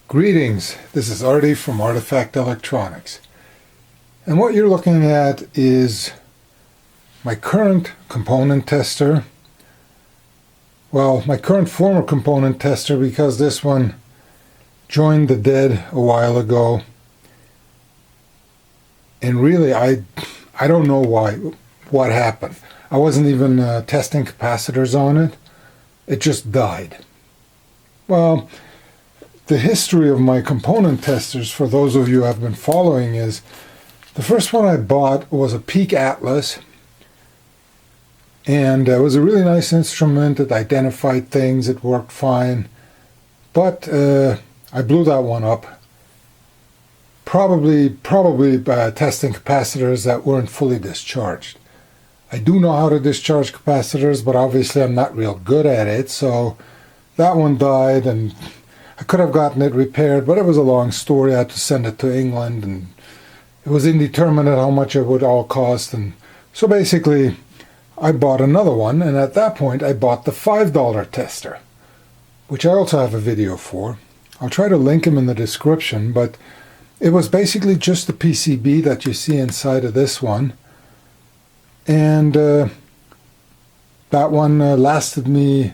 Greetings, this is Artie from Artifact Electronics, and what you're looking at is my current component tester. Well, my current former component tester, because this one joined the dead a while ago, and really I don't know what happened. I wasn't even testing capacitors on it. It just died. Well, the history of my component testers, for those of you who have been following, is the first one I bought was a Peak Atlas, and it was a really nice instrument. It identified things, it worked fine, but I blew that one up, probably by testing capacitors that weren't fully discharged. I do know how to discharge capacitors, but obviously I'm not real good at it, so that one died, and I could have gotten it repaired, but it was a long story. I had to send it to England, and it was indeterminate how much it would all cost. And so basically, I bought another one, and at that point, I bought the $5 tester, which I also have a video for. I'll try to link them in the description, but it was basically just the PCB that you see inside of this one. And that one lasted me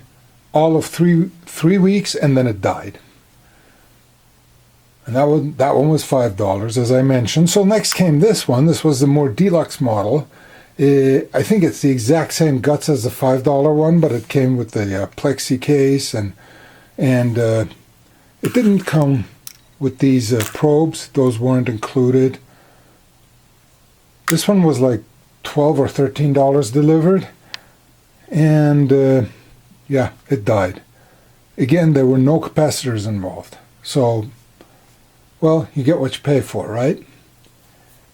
all of three weeks, and then it died. And that one was $5, as I mentioned. So next came this one. This was the more deluxe model. I think it's the exact same guts as the $5 one, but it came with the plexi case, and it didn't come with these probes. Those weren't included. This one was like $12 or $13 delivered, and yeah, it died. Again, there were no capacitors involved. So, well, you get what you pay for, right?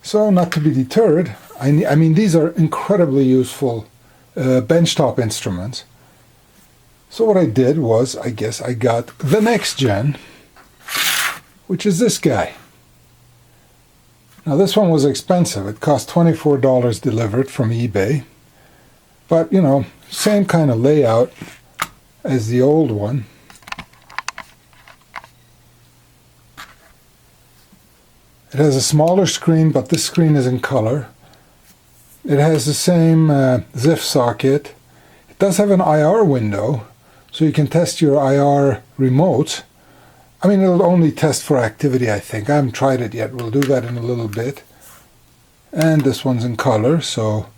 So, not to be deterred, I mean, these are incredibly useful benchtop instruments. So what I did was, I guess I got the next gen, which is this guy. Now, this one was expensive. It cost $24 delivered from eBay. But, you know, same kind of layout as the old one. It has a smaller screen, but this screen is in color. It has the same ZIF socket. It does have an IR window, so you can test your IR remotes. I mean, it'll only test for activity, I think. I haven't tried it yet. We'll do that in a little bit. And this one's in color, so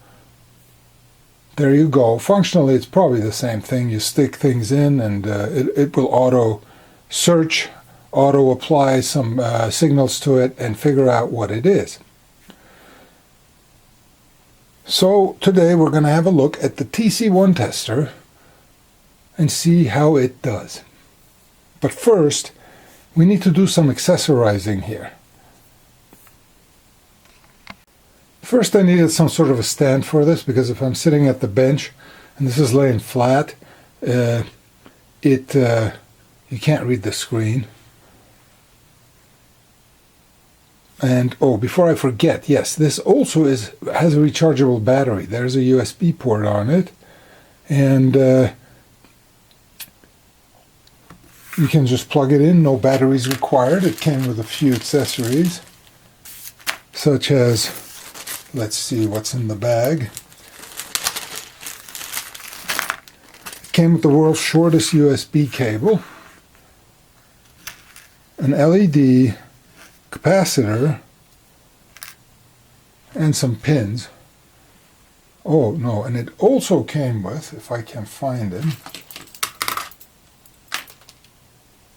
there you go. Functionally, it's probably the same thing. You stick things in, and it will auto search, auto apply some signals to it, and figure out what it is. So today we're going to have a look at the TC1 tester and see how it does. But first, we need to do some accessorizing here. First, I needed some sort of a stand for this, because if I'm sitting at the bench and this is laying flat, you can't read the screen. And oh, before I forget, yes, this also has a rechargeable battery. There's a USB port on it, and you can just plug it in. No batteries required. It came with a few accessories, such as, let's see what's in the bag. It came with the world's shortest USB cable, an LED, capacitor, and some pins. Oh no, and it also came with, if I can find it,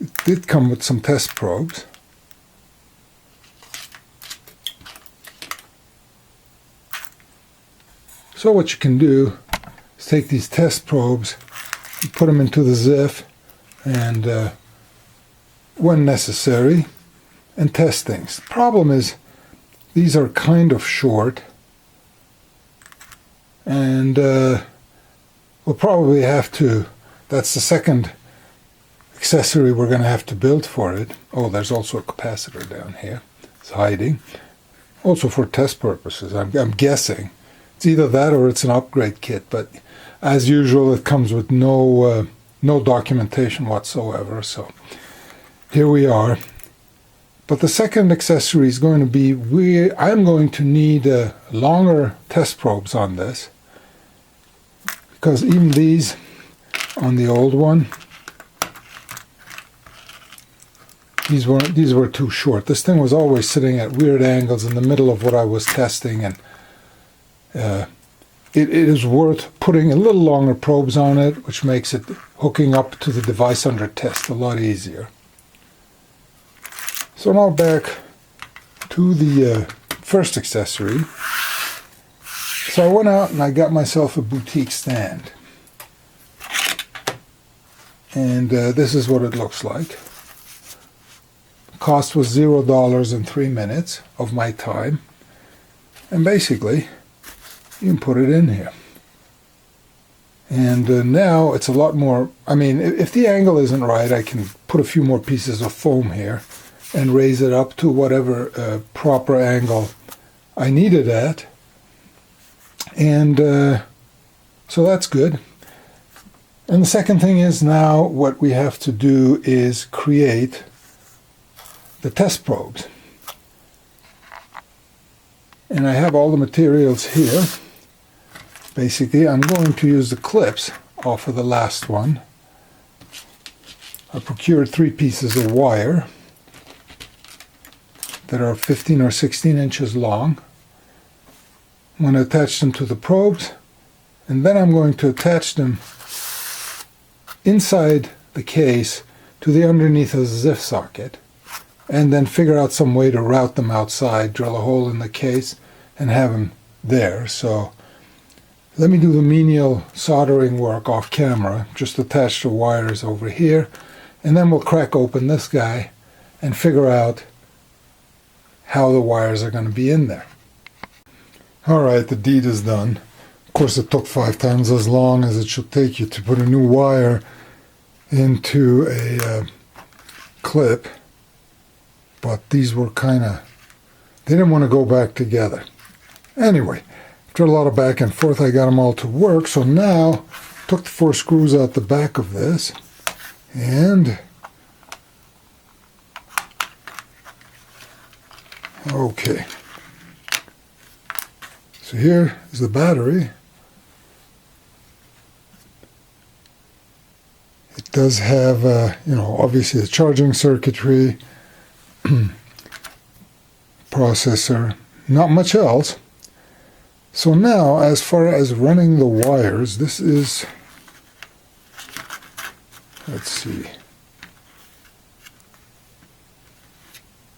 it did come with some test probes. So what you can do is take these test probes, put them into the ZIF, and when necessary, and test things. The problem is these are kind of short, and we'll probably have to, that's the second accessory we're going to have to build for it. Oh, there's also a capacitor down here. It's hiding. Also for test purposes, I'm guessing. It's either that or it's an upgrade kit, but as usual it comes with no documentation whatsoever. So here we are. But the second accessory is going to be I'm going to need longer test probes on this, because even these on the old one, these were too short. This thing was always sitting at weird angles in the middle of what I was testing, and it is worth putting a little longer probes on it, which makes it hooking up to the device under test a lot easier. So now back to the first accessory. So I went out and I got myself a boutique stand. And this is what it looks like. The cost was $0 in 3 minutes of my time. And basically, you can put it in here. And now it's a lot more, I mean, if the angle isn't right, I can put a few more pieces of foam here and raise it up to whatever proper angle I need it at. And so that's good. And the second thing is, now what we have to do is create the test probes. And I have all the materials here. Basically, I'm going to use the clips off of the last one. I procured 3 pieces of wire that are 15 or 16 inches long. I'm going to attach them to the probes, and then I'm going to attach them inside the case to the underneath of the ZIF socket, and then figure out some way to route them outside, drill a hole in the case, and have them there. So let me do the menial soldering work off camera, just attach the wires over here, and then we'll crack open this guy and figure out how the wires are going to be in there. Alright, the deed is done. Of course, it took 5 times as long as it should take you to put a new wire into a clip, but these were they didn't want to go back together. Anyway, after a lot of back and forth, I got them all to work. So now, took the 4 screws out the back of this, and okay. So here is the battery. It does have, obviously the charging circuitry, processor, not much else. So now, as far as running the wires, this is, let's see,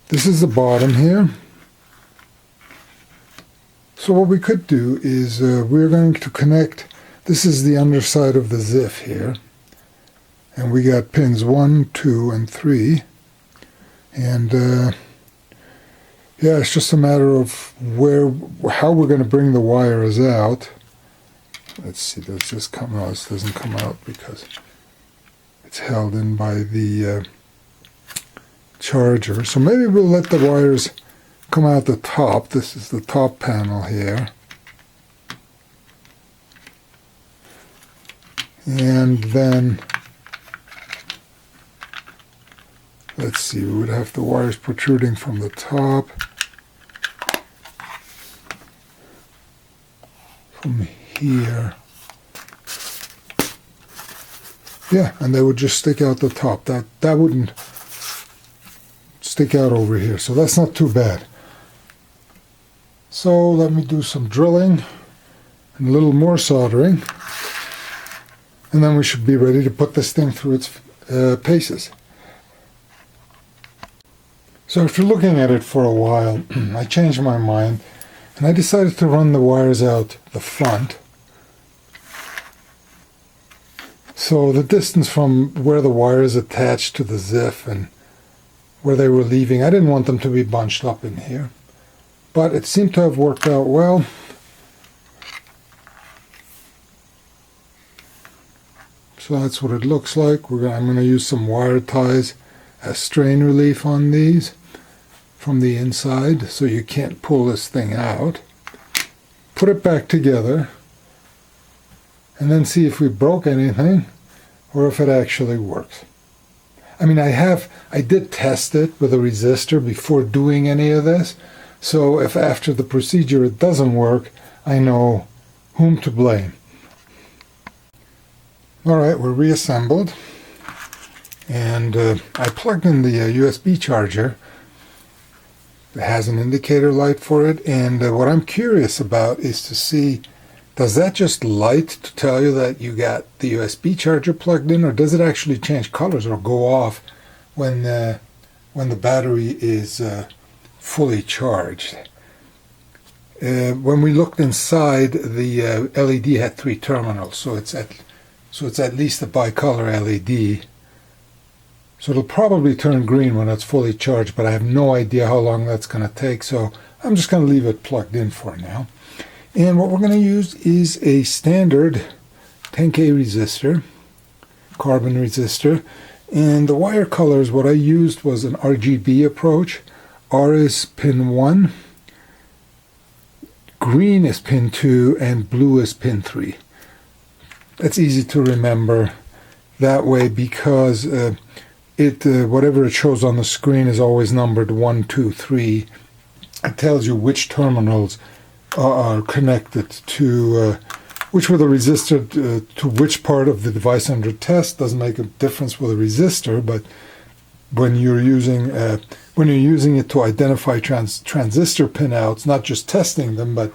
this is the bottom here. So what we could do is we're going to connect, this is the underside of the ZIF here, and we got pins 1, 2, and 3, and yeah, it's just a matter of how we're going to bring the wires out. Let's see, does this come out? This doesn't come out because it's held in by the charger. So maybe we'll let the wires come out the top. This is the top panel here. And then, let's see, we would have the wires protruding from the top. From here. Yeah, and they would just stick out the top. That wouldn't stick out over here, so that's not too bad. So let me do some drilling and a little more soldering, and then we should be ready to put this thing through its paces. So after looking at it for a while, I changed my mind, and I decided to run the wires out the front. So the distance from where the wires attached to the ZIF and where they were leaving, I didn't want them to be bunched up in here. But it seemed to have worked out well. So that's what it looks like. I'm going to use some wire ties as strain relief on these from the inside, so you can't pull this thing out. Put it back together, and then see if we broke anything or if it actually works. I mean, I did test it with a resistor before doing any of this. So if after the procedure it doesn't work, I know whom to blame. All right, we're reassembled. And I plugged in the USB charger. It has an indicator light for it. And what I'm curious about is to see, does that just light to tell you that you got the USB charger plugged in, or does it actually change colors or go off when the battery is fully charged? When we looked inside, the LED had 3 terminals, so it's at least a bicolor LED. So it'll probably turn green when it's fully charged, but I have no idea how long that's going to take, so I'm just going to leave it plugged in for now. And what we're going to use is a standard 10K resistor, carbon resistor. And the wire colors, what I used was an RGB approach. R is pin 1, green is pin 2, and blue is pin 3. That's easy to remember that way because whatever it shows on the screen is always numbered 1, 2, 3. It tells you which terminals are connected to which with a resistor to which part of the device under test. Doesn't make a difference with a resistor, but when you're using it to identify transistor pinouts, not just testing them, but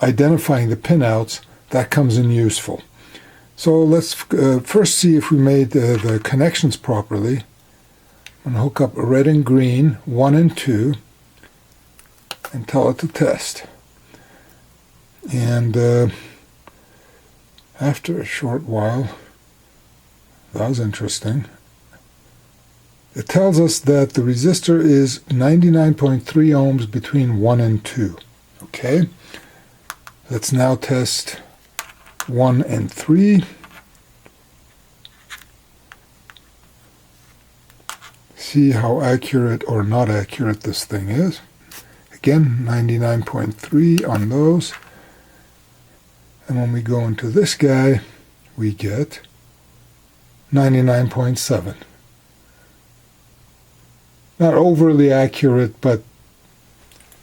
identifying the pinouts, that comes in useful. So let's first see if we made the connections properly. I'm going to hook up red and green, 1 and 2, and tell it to test. And after a short while, that was interesting, it tells us that the resistor is 99.3 ohms between 1 and 2. Okay, let's now test 1 and 3. See how accurate or not accurate this thing is. Again, 99.3 on those. And when we go into this guy, we get 99.7. Not overly accurate, but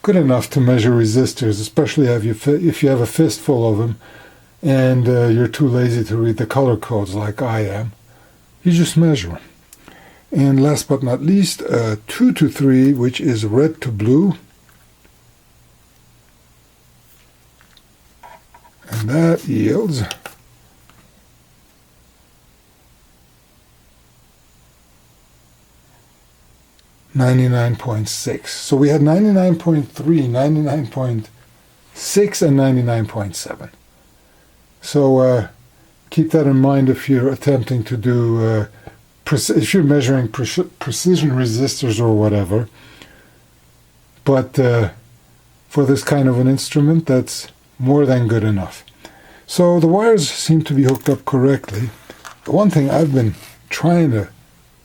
good enough to measure resistors, especially if you have a fistful of them and you're too lazy to read the color codes like I am. You just measure them. And last but not least, 2 to 3, which is red to blue. And that yields 99.6. So we had 99.3, 99.6, and 99.7. So keep that in mind if you're attempting to do, if you're measuring precision resistors or whatever. But for this kind of an instrument, that's more than good enough. So the wires seem to be hooked up correctly. The one thing I've been trying to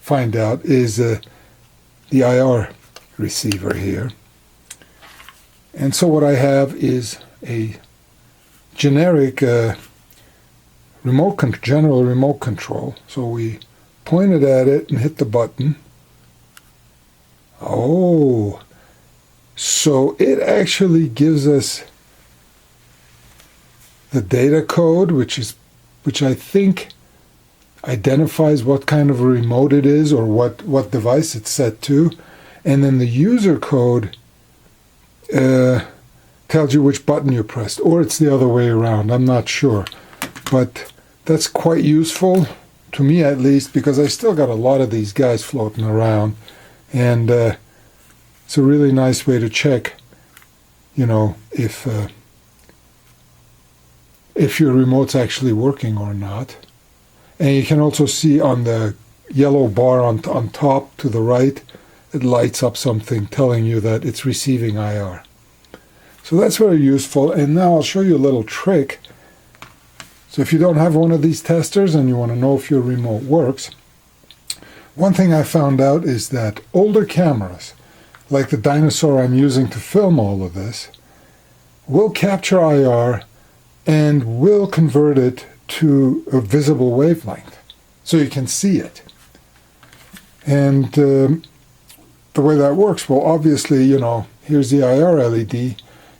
find out is the IR receiver here. And so what I have is a generic general remote control. So we pointed at it and hit the button. Oh, so it actually gives us the data code, which I think identifies what kind of a remote it is or what device it's set to, and then the user code tells you which button you pressed, or it's the other way around. I'm not sure, but that's quite useful to me, at least, because I still got a lot of these guys floating around, and it's a really nice way to check, if your remote's actually working or not. And you can also see on the yellow bar on top to the right, it lights up something telling you that it's receiving IR. So that's very useful. And now I'll show you a little trick. So if you don't have one of these testers and you want to know if your remote works, one thing I found out is that older cameras, like the Dinosaur I'm using to film all of this, will capture IR and will convert it to a visible wavelength, so you can see it. And the way that works, well, obviously, here's the IR LED.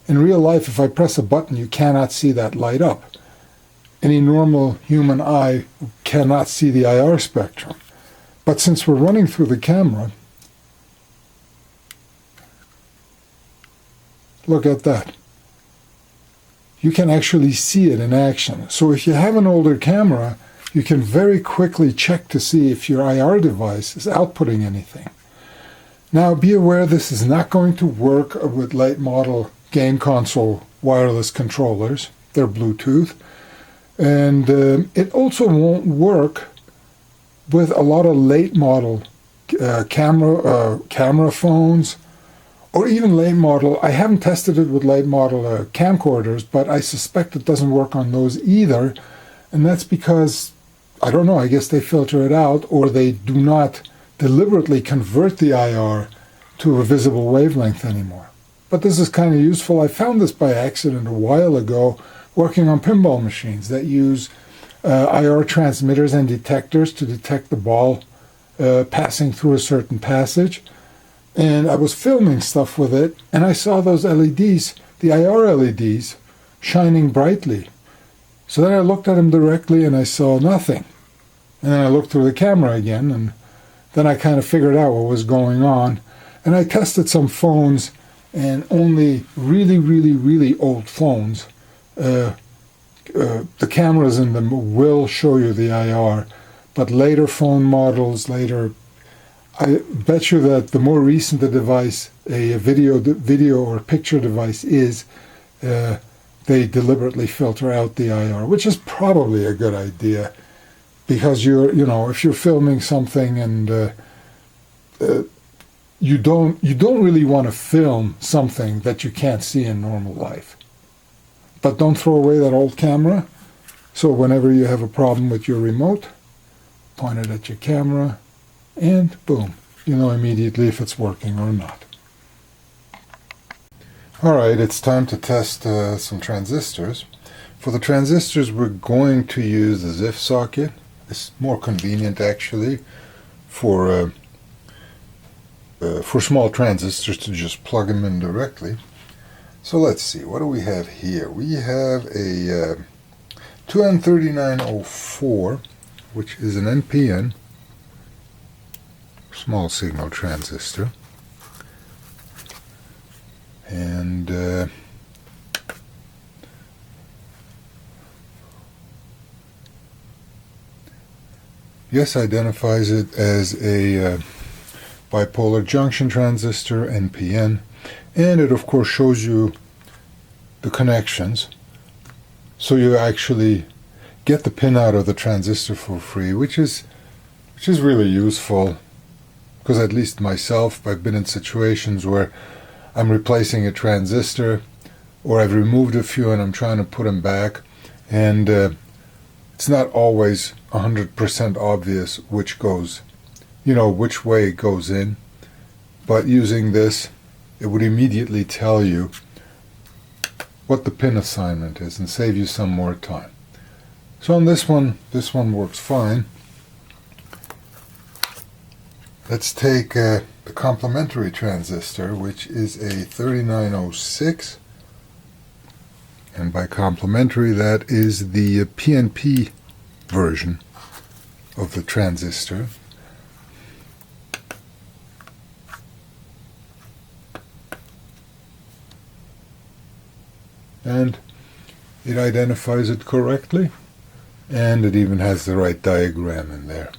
In real life, if I press a button, you cannot see that light up. Any normal human eye cannot see the IR spectrum. But since we're running through the camera, look at that. You can actually see it in action. So if you have an older camera, you can very quickly check to see if your IR device is outputting anything. Now, be aware this is not going to work with late model game console wireless controllers. They're Bluetooth. And it also won't work with a lot of late model camera phones, or even late model. I haven't tested it with late model camcorders, but I suspect it doesn't work on those either. And that's because, I don't know, I guess they filter it out, or they do not deliberately convert the IR to a visible wavelength anymore. But this is kind of useful. I found this by accident a while ago working on pinball machines that use IR transmitters and detectors to detect the ball passing through a certain passage. And I was filming stuff with it, and I saw those LEDs, the IR LEDs, shining brightly. So then I looked at them directly, and I saw nothing. And then I looked through the camera again, and then I kind of figured out what was going on. And I tested some phones, and only really, really, really old phones, the cameras in them will show you the IR. But later phone models, I bet you that the more recent the device, a video or picture device is, they deliberately filter out the IR, which is probably a good idea, because if you're filming something and you don't really want to film something that you can't see in normal life. But don't throw away that old camera. So whenever you have a problem with your remote, point it at your camera, and boom, you know immediately if it's working or not. Alright, it's time to test some transistors. For the transistors, we're going to use the ZIF socket. It's more convenient actually for small transistors to just plug them in directly. So let's see, what do we have here? We have a 2N3904, which is an NPN, small signal transistor. And yes, identifies it as a bipolar junction transistor, NPN, and it of course shows you the connections, so you actually get the pin out of the transistor for free, which is really useful, because at least myself, I've been in situations where I'm replacing a transistor, or I've removed a few and I'm trying to put them back, and it's not always 100% obvious which way it goes in. But using this, it would immediately tell you what the pin assignment is and save you some more time. So on this one works fine. Let's take the complementary transistor, which is a 3906, and by complementary that is the PNP version of the transistor. And it identifies it correctly, and it even has the right diagram in there.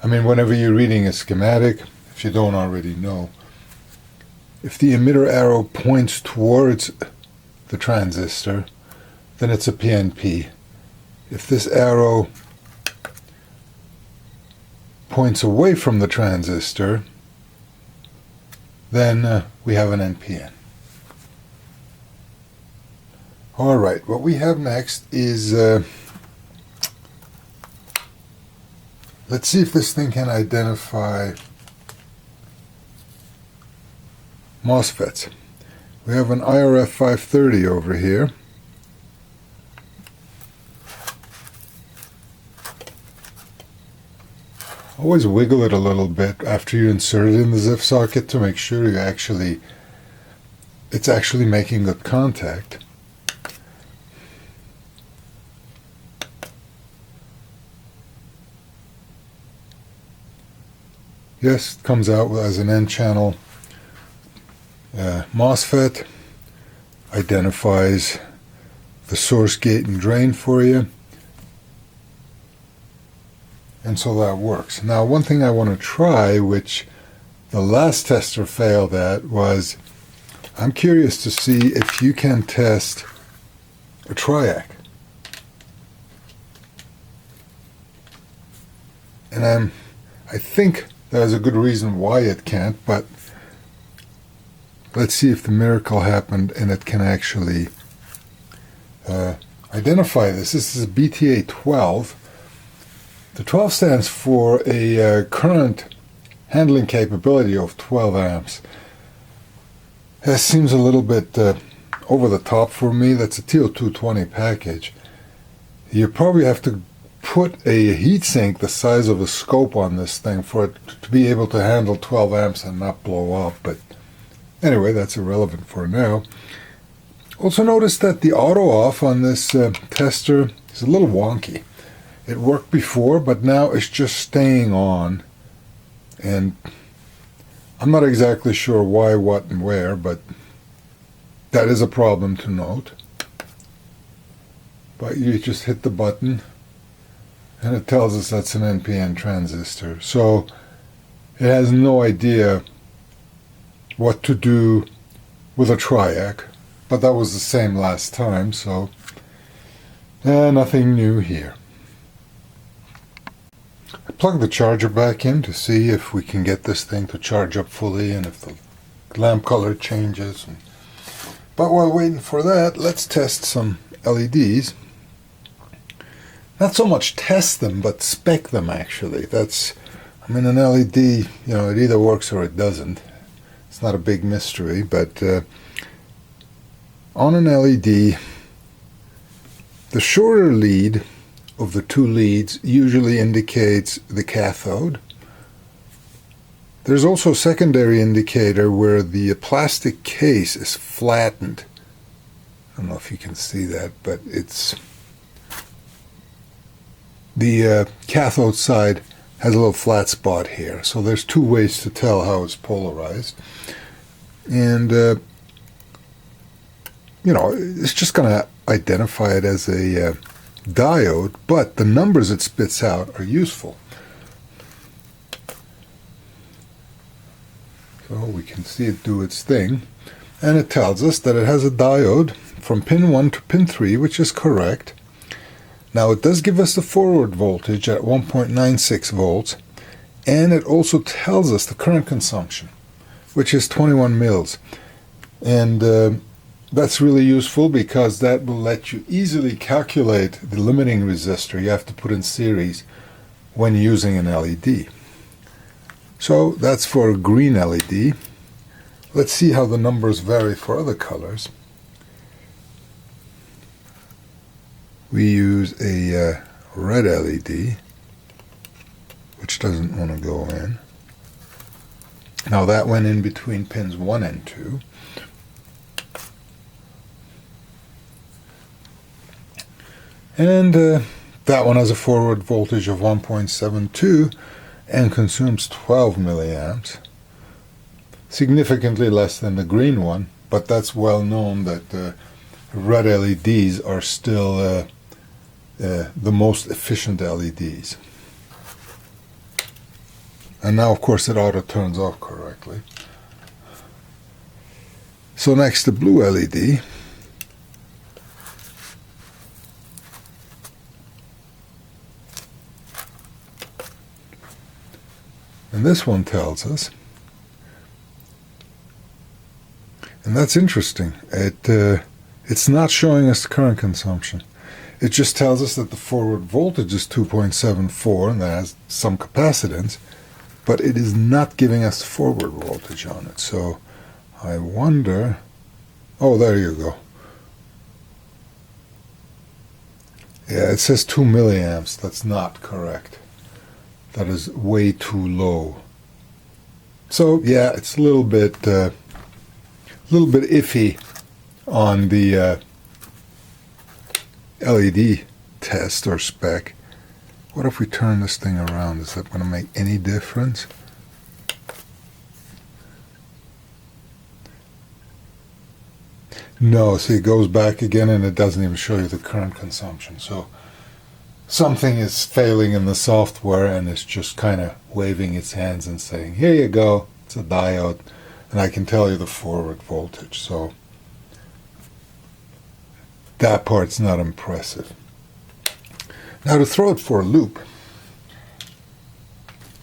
I mean, whenever you're reading a schematic, if you don't already know, if the emitter arrow points towards the transistor, then it's a PNP. If this arrow points away from the transistor, then we have an NPN. Alright, what we have next is, let's see if this thing can identify MOSFETs. We have an IRF 530 over here. Always wiggle it a little bit after you insert it in the ZIF socket to make sure it's actually making good contact. Yes, it comes out as an N-channel MOSFET, identifies the source, gate, and drain for you, and so that works. Now, one thing I want to try, which the last tester failed at, was I'm curious to see if you can test a triac. And I think there's a good reason why it can't, but let's see if the miracle happened and it can actually identify this. This is a BTA 12. The 12 stands for a current handling capability of 12 amps. That seems a little bit over the top for me. That's a TO220 package. You probably have to put a heatsink the size of a scope on this thing for it to be able to handle 12 amps and not blow up. But anyway, that's irrelevant for now. Also notice that the auto off on this tester is a little wonky. It worked before, but now it's just staying on. And I'm not exactly sure why, what, and where, but that is a problem to note. But you just hit the button, and it tells us that's an NPN transistor. So it has no idea what to do with a triac, but that was the same last time, so nothing new here. I plugged the charger back in to see if we can get this thing to charge up fully and if the lamp color changes. But while waiting for that, let's test some LEDs. Not so much test them, but spec them actually. An LED, it either works or it doesn't. It's not a big mystery, but on an LED, the shorter lead of the two leads usually indicates the cathode. There's also a secondary indicator where the plastic case is flattened. I don't know if you can see that, but it's the cathode side has a little flat spot here. So there's two ways to tell how it's polarized. And, it's just going to identify it as a diode, but the numbers it spits out are useful. So we can see it do its thing. And it tells us that it has a diode from pin 1 to pin 3, which is correct. Now it does give us the forward voltage at 1.96 volts, and it also tells us the current consumption, which is 21 mils. And that's really useful because that will let you easily calculate the limiting resistor you have to put in series when using an LED. So that's for a green LED. Let's see how the numbers vary for other colors. We use a red LED, which doesn't want to go in. Now that went in between pins 1 and 2. And that one has a forward voltage of 1.72 and consumes 12 milliamps. Significantly less than the green one, but that's well known that red LEDs are still the most efficient LEDs. And now, of course, it auto turns off correctly. So next, the blue LED. And this one tells us, and that's interesting, it's not showing us the current consumption. It just tells us that the forward voltage is 2.74 and that has some capacitance, but it is not giving us forward voltage on it. So I wonder, oh, there you go. Yeah, it says 2 milliamps. That's not correct. that is way too low. So yeah, it's a little bit iffy on the LED test or spec. What if we turn this thing around? Is that going to make any difference? No, see, it goes back again and it doesn't even show you the current consumption. So something is failing in the software and it's just kind of waving its hands and saying, here you go, it's a diode, and I can tell you the forward voltage. So that part's not impressive. Now, to throw it for a loop,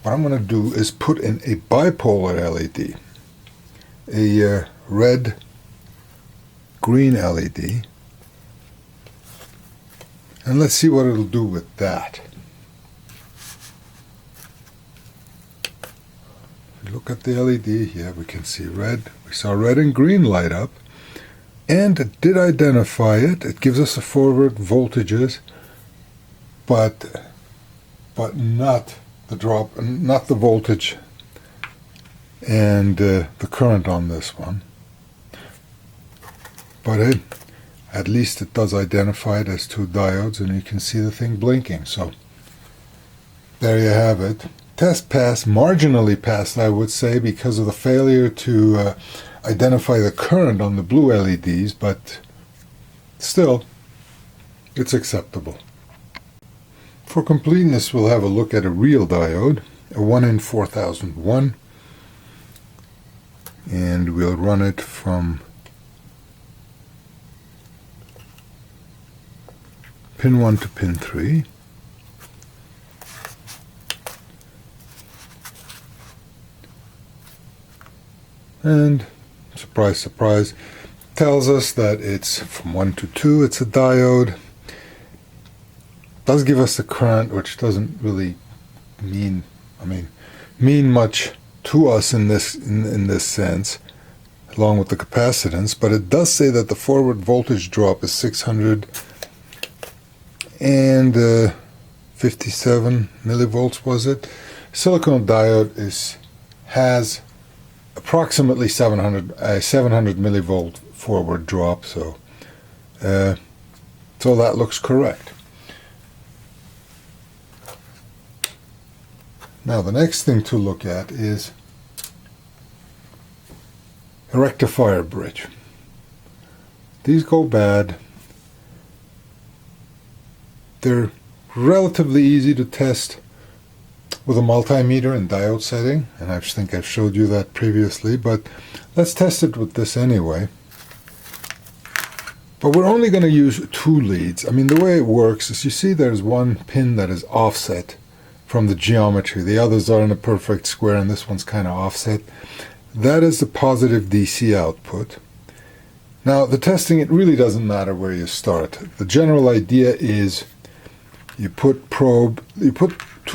what I'm going to do is put in a bipolar LED, a red green LED, and let's see what it'll do with that. If we look at the LED here, we can see red. We saw red and green light up, and it did identify it. It gives us the forward voltages, but not the drop, not the voltage and the current on this one. But at least it does identify it as two diodes, and you can see the thing blinking. So there you have it. Test passed, marginally passed, I would say, because of the failure to identify the current on the blue LEDs, but still, it's acceptable. For completeness, we'll have a look at a real diode, a 1 in 4001, and we'll run it from pin 1 to pin 3. And surprise, surprise, tells us that it's from 1 to 2, it's a diode. Does give us the current, which doesn't really mean much to us in this sense, along with the capacitance, but it does say that the forward voltage drop is 657 millivolts, was it? Silicon diode has approximately 700 millivolt forward drop, so that looks correct. Now the next thing to look at is a rectifier bridge. These go bad. They're relatively easy to test with a multimeter and diode setting, and I think I've showed you that previously, but let's test it with this anyway. But we're only going to use 2 leads. I mean, the way it works is, you see there's one pin that is offset from the geometry. The others are in a perfect square, and this one's kind of offset. That is the positive DC output. Now, the testing, it really doesn't matter where you start. The general idea is you put 2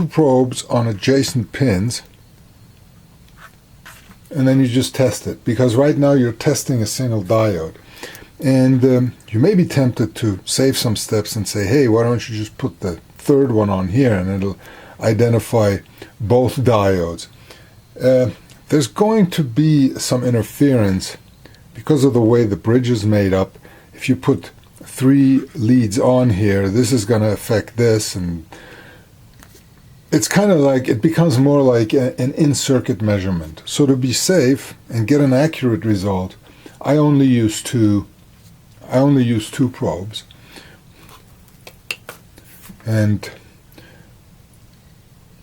probes on adjacent pins, and then you just test it, because right now you're testing a single diode. And you may be tempted to save some steps and say, hey, why don't you just put the third one on here and it'll identify both diodes. There's going to be some interference because of the way the bridge is made up. If you put 3 leads on here, this is going to affect this, and it's kind of like, it becomes more like an in-circuit measurement. So to be safe and get an accurate result, I only use two probes, and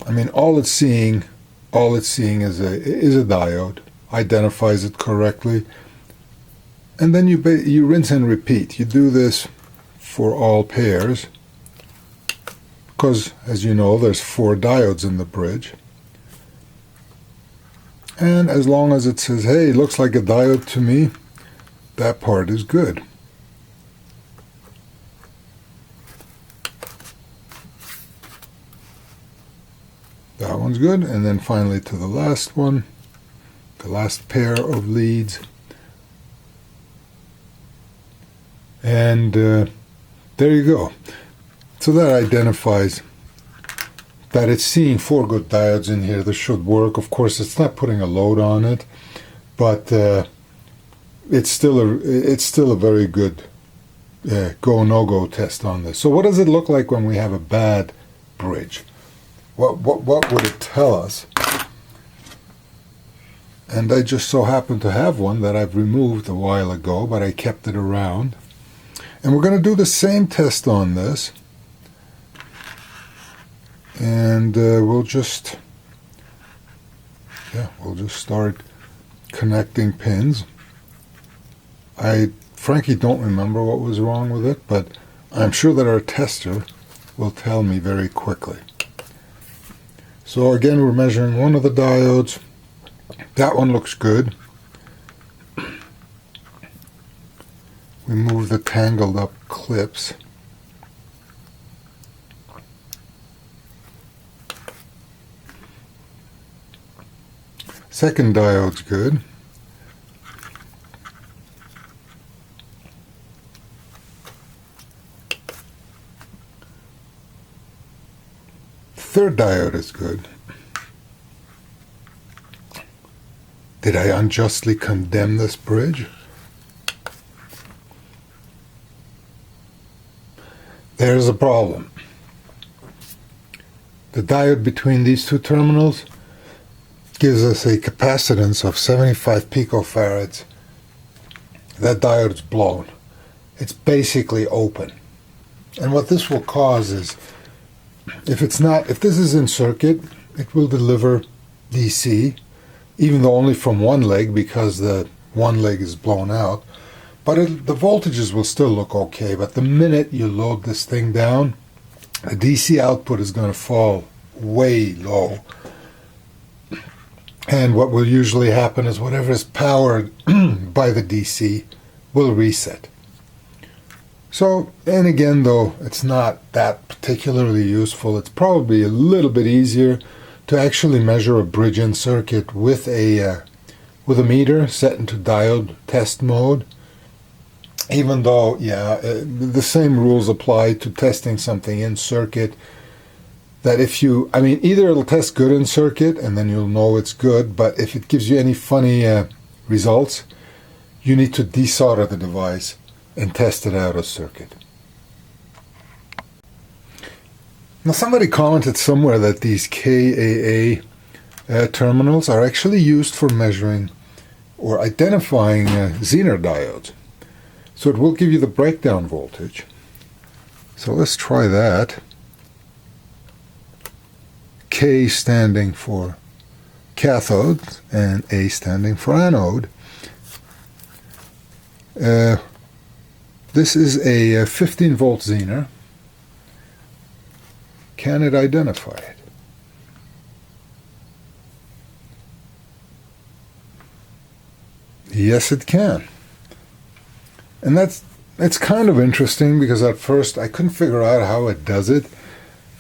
I mean, all it's seeing is a diode, identifies it correctly, and then you rinse and repeat. You do this for all pairs, because, as you know, there's 4 diodes in the bridge, and as long as it says, hey, it looks like a diode to me, that part is good. That one's good. And then finally to the last one, the last pair of leads. And there you go. So that identifies that it's seeing 4 good diodes in here. This should work. Of course, it's not putting a load on it, but it's still a very good go no-go test on this. So what does it look like when we have a bad bridge? What would it tell us? And I just so happen to have one that I've removed a while ago, but I kept it around. And we're going to do the same test on this. And we'll just start connecting pins. I frankly don't remember what was wrong with it, but I'm sure that our tester will tell me very quickly. So again, we're measuring one of the diodes. That one looks good. We move the tangled up clips. Second diode's good. Third diode is good. Did I unjustly condemn this bridge? There's a problem. The diode between these two terminals gives us a capacitance of 75 picofarads. That diode's blown. It's basically open. And what this will cause is, if this is in circuit, it will deliver DC, even though only from one leg because the one leg is blown out. But the voltages will still look okay. But the minute you load this thing down, the DC output is going to fall way low. And what will usually happen is whatever is powered by the DC will reset. So, and again, though it's not that particularly useful, it's probably a little bit easier to actually measure a bridge in circuit with a meter set into diode test mode. Even though, the same rules apply to testing something in circuit. That either it'll test good in circuit and then you'll know it's good, but if it gives you any funny results, you need to desolder the device and test it out of circuit. Now, somebody commented somewhere that these KAA terminals are actually used for measuring or identifying Zener diodes. So it will give you the breakdown voltage. So let's try that. K standing for cathode and A standing for anode. This is a 15 volt Zener. Can it identify it? Yes, it can. And it's kind of interesting because at first I couldn't figure out how it does it.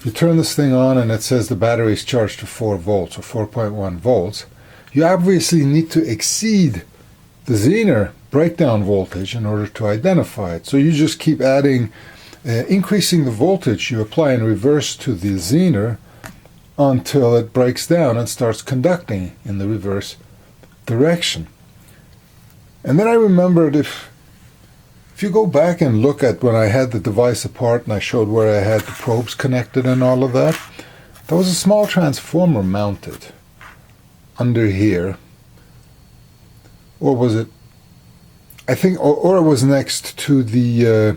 You turn this thing on and it says the battery is charged to 4 volts or 4.1 volts. You obviously need to exceed the Zener breakdown voltage in order to identify it. So you just keep adding, increasing the voltage you apply in reverse to the Zener until it breaks down and starts conducting in the reverse direction. And then I remembered if you go back and look at when I had the device apart and I showed where I had the probes connected and all of that, there was a small transformer mounted under here. Or was it? I think, or it was next to the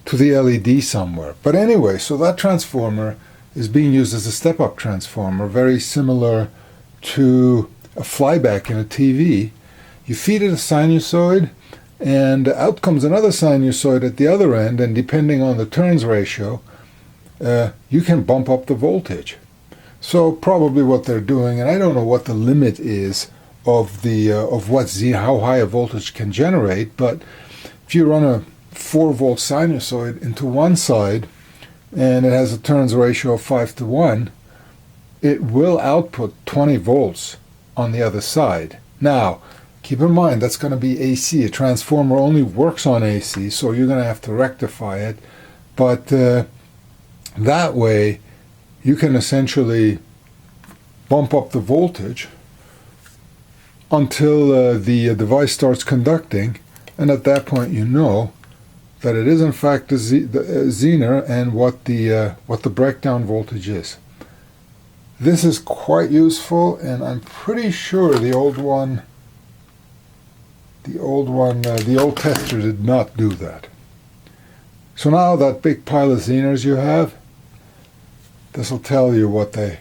LED somewhere. But anyway, so that transformer is being used as a step-up transformer, very similar to a flyback in a TV. You feed it a sinusoid, and out comes another sinusoid at the other end, and depending on the turns ratio, you can bump up the voltage. So probably what they're doing, and I don't know what the limit is of how high a voltage can generate, but if you run a 4 volt sinusoid into one side and it has a turns ratio of 5:1, it will output 20 volts on the other side. Now, keep in mind that's going to be AC. A transformer only works on AC, so you're going to have to rectify it. But that way, you can essentially bump up the voltage until the device starts conducting, and at that point you know that it is in fact the Zener and what the breakdown voltage is. This is quite useful, and I'm pretty sure the old tester did not do that. So now that big pile of Zeners you have, this will tell you what they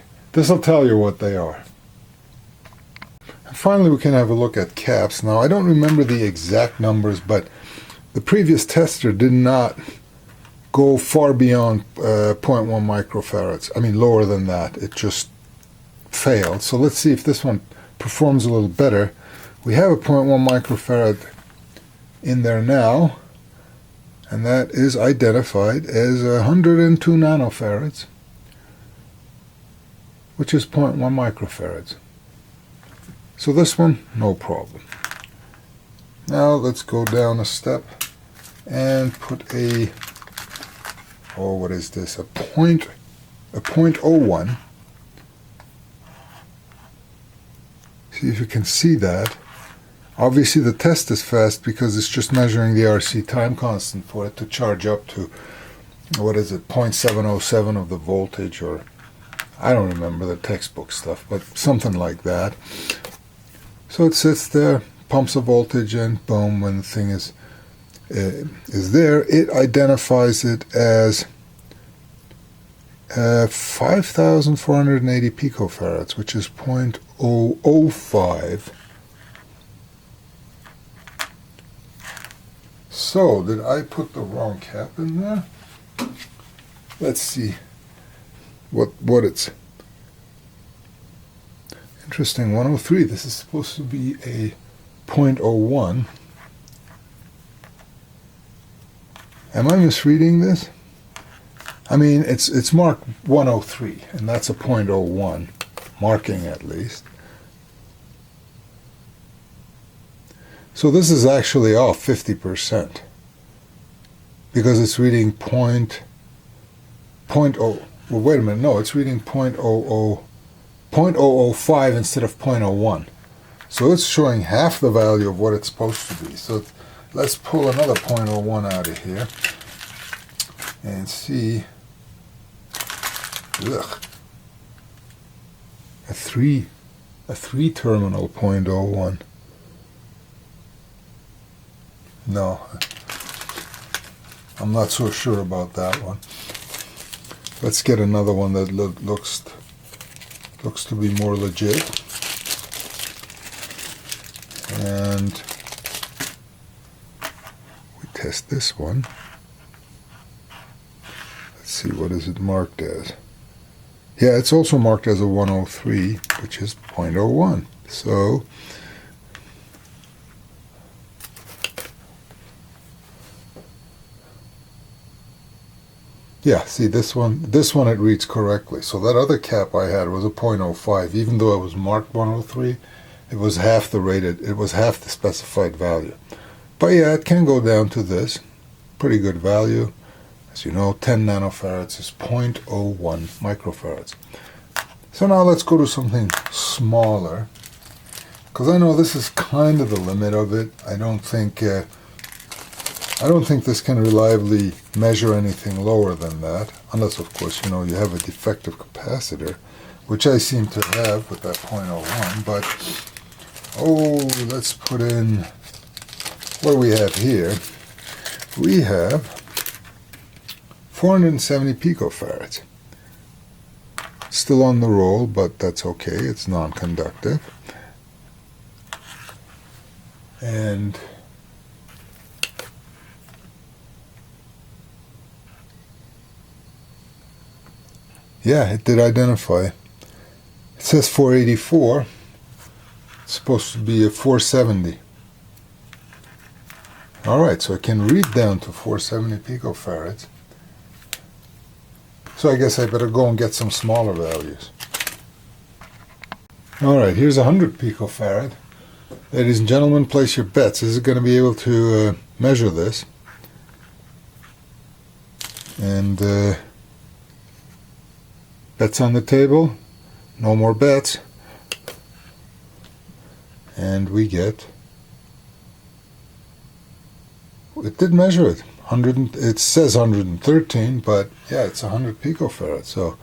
are. And finally, we can have a look at caps. Now, I don't remember the exact numbers, but the previous tester did not go far beyond 0.1 microfarads. I mean, lower than that. It just failed. So let's see if this one performs a little better. We have a 0.1 microfarad in there now, and that is identified as 102 nanofarads, which is 0.1 microfarads. So this one, no problem. Now let's go down a step and put what is this? A 0.01. See if you can see that. Obviously the test is fast because it's just measuring the RC time constant for it to charge up to, what is it, 0.707 of the voltage, or I don't remember the textbook stuff, but something like that. So it sits there, pumps the voltage in, boom, when the thing is there, it identifies it as 5,480 picofarads, which is 0.005. So, did I put the wrong cap in there? Let's see what it's. Interesting, 103. This is supposed to be a 0.01. Am I misreading this? I mean, it's marked 103, and that's a 0.01, marking at least. So this is actually off 50%, because it's reading well, wait a minute, no, it's reading 0.005 instead of 0.01. So it's showing half the value of what it's supposed to be. So let's pull another 0.01 out of here and see. Ugh. A three terminal 0.01. No, I'm not so sure about that one. Let's get another one that looks to be more legit. And we test this one. Let's see, what is it marked as? Yeah, it's also marked as a 103, which is 0.01. So yeah, see this one it reads correctly. So that other cap I had was a 0.05. Even though it was marked 103, it was half the specified value. But yeah, it can go down to this. Pretty good value. As you know, 10 nanofarads is 0.01 microfarads. So now let's go to something smaller, because I know this is kind of the limit of it. I don't think this can reliably measure anything lower than that, unless, of course, you have a defective capacitor, which I seem to have with that 0.01. But let's put in, what do we have here? We have 470 picofarads. Still on the roll, but that's okay. It's non-conductive. And yeah, it did identify. It says 484. It's supposed to be a 470. Alright, so I can read down to 470 picofarads. So I guess I better go and get some smaller values. Alright, here's 100 picofarad. Ladies and gentlemen, place your bets. Is it going to be able to measure this? And Bets on the table. No more bets. And we get, it did measure it. It says 113, but yeah, it's 100 picofarads. So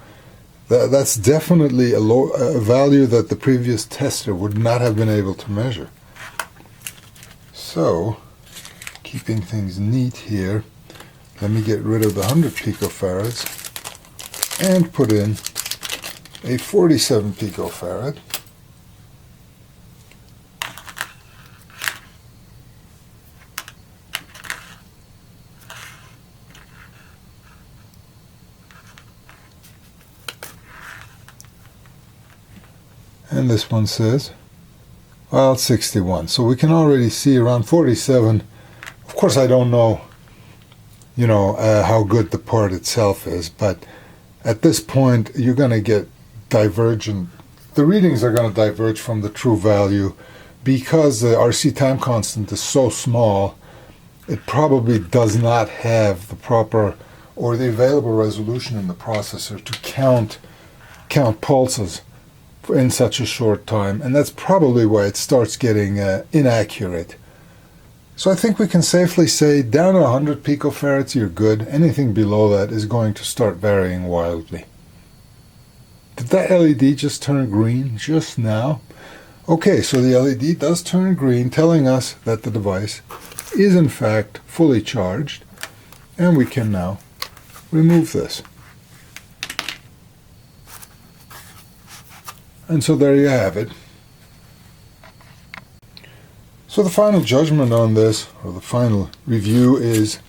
that's definitely a value that the previous tester would not have been able to measure. So, keeping things neat here, let me get rid of the 100 picofarads and put in a 47 picofarad. And this one says, well, 61. So we can already see around 47. Of course, I don't know, how good the part itself is, but at this point, you're going to get divergent. The readings are going to diverge from the true value because the RC time constant is so small. It probably does not have the proper or the available resolution in the processor to count pulses in such a short time, and that's probably why it starts getting inaccurate. So I think we can safely say down to 100 picofarads you're good. Anything below that is going to start varying wildly. Did that LED just turn green just now? Okay, so the LED does turn green, telling us that the device is in fact fully charged, and we can now remove this. And so there you have it. So the final judgment on this, or the final review, is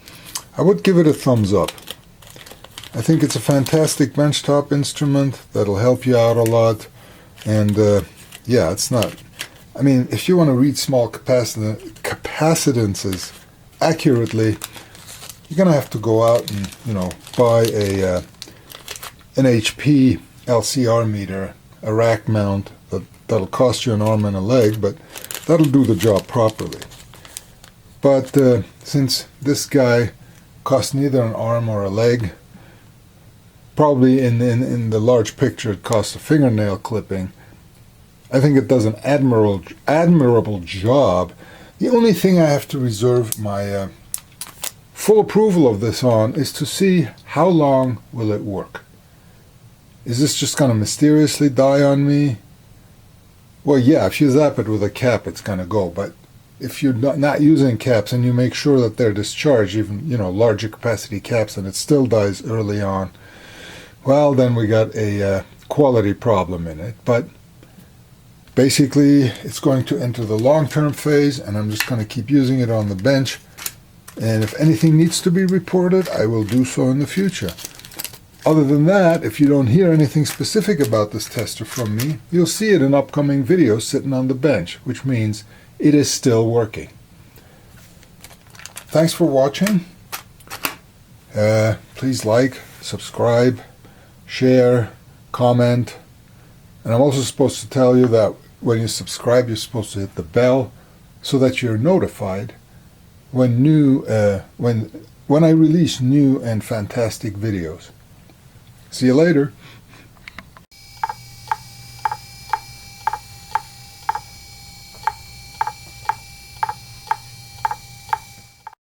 I would give it a thumbs up. I think it's a fantastic benchtop instrument that'll help you out a lot. And yeah, it's not, I mean, if you want to read small capacitances accurately, you're going to have to go out and, buy an HP LCR meter, a rack mount that'll cost you an arm and a leg, but that'll do the job properly. But since this guy costs neither an arm or a leg, probably in the large picture it costs a fingernail clipping, I think it does an admirable job. The only thing I have to reserve my full approval of this on is to see how long will it work. Is this just going to mysteriously die on me? Well, yeah, if you zap it with a cap, it's going to go. But if you're not using caps and you make sure that they're discharged, even, larger capacity caps, and it still dies early on, well, then we got a quality problem in it. But basically, it's going to enter the long-term phase, and I'm just going to keep using it on the bench. And if anything needs to be reported, I will do so in the future. Other than that, if you don't hear anything specific about this tester from me, you'll see it in upcoming videos sitting on the bench, which means it is still working. Thanks for watching. Please like, subscribe, share, comment. And I'm also supposed to tell you that when you subscribe, you're supposed to hit the bell so that you're notified when when I release new and fantastic videos. See you later.